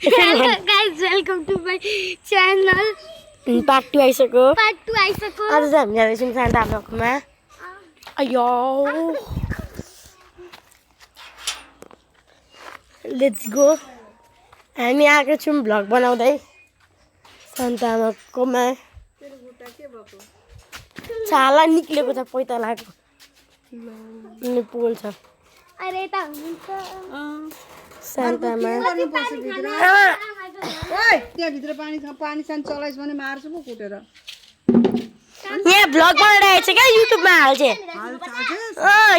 guys, welcome to my channel. Part 2 आइसक्यो Part 2 आइसक्यो. आज चाहिँ हामी जाँदैछौँ शान्ता ब्लकमा अयो लेट्स गो हामी आएको छौँ भ्लग बनाउँदै शान्ता ब्लकमा छाला निक्लेको छ पैता लागेको अनि पोल छ अरे त हुन्छ. शान्तामा ओइ त्यहाँभित्र पानी सान चलाइस् भने मार्छु पो कुटेर यहाँ भ्लग बनाइरहेको छ क्या युट्युबमा हाल्छ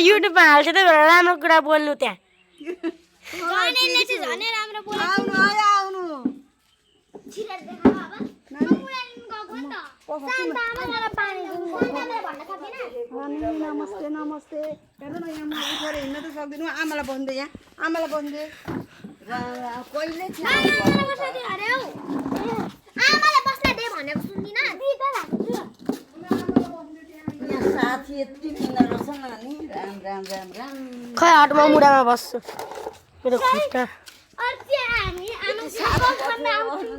युट्युबमा हाल्छ त्यही भएर राम्रो कुरा बोल्नु त्यहाँ जनेले चाहिँ झनै राम्रो बोल्छ. आउनु आयो आउनु छिरेर देखा बाबा. पुरानो गएको नि त. शान्ता आमालाई पानी दिनु शान्ताले भन्न सक्दिन. अनि नमस्ते नमस्ते हेर्नु न यहाँ म उठेर हिँड्न त सक्दिनँ आमालाई भन्दै यहाँ आमालाई भन्दै कहिले आमालाई बस्न दे अरे हौ. आमालाई बस्न दे भनेको सुन्दिन. दिदा लाग्छु. साथी यति किन रहेछ न नि राम राम राम राम खै हटमा मुढामा बस्छु मेरो खुट्टा अर्ती हामी आमासँग गफ गर्न आउँछौँ.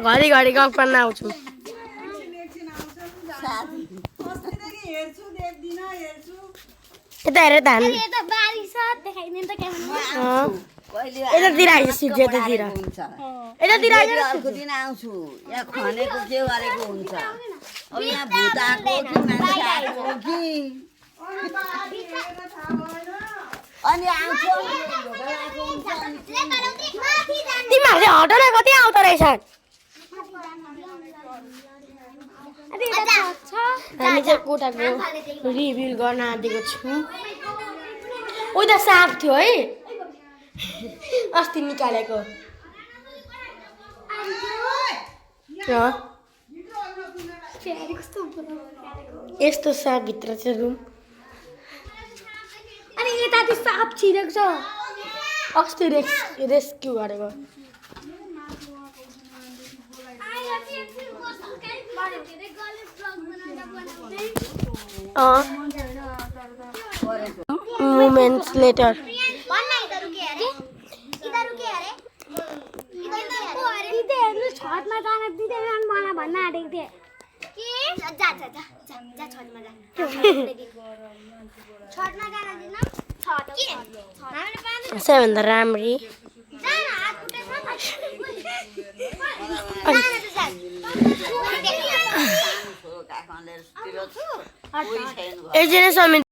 घरि घरि गफ गर्न आउँछु हेर्छु देख्दिनँ हेर्छु यता हेर त हामी यता बारी छ देखाइदिनु त क्यामेरामा. यतातिर आइज सिट यतातिर यतातिर आइज अर्को दिन आउँछु यहाँ खनेको के गरेको हुन्छ अब यहाँ भूत आएको कि मान्छे आएको कि अनि आउँछु तिमीहरूले हटाउन कति आउँदो रहेछन् हामी चाहिँ कोटाको रिभ्यू गर्न आँटेको छौँ उता साप थियो है अस्ति निकालेको यस्तो साप भित्र चाहिँ रुम अनि यता त्यो साप छिरेको छ. अस्ति रेस्क्यु गरेको मोमेन्ट्स लेटर छतमा जान दिँदैन मलाई भन्न आँटेको थिएँ. छतमा जान दिनु. सबैभन्दा राम्री एकजना समित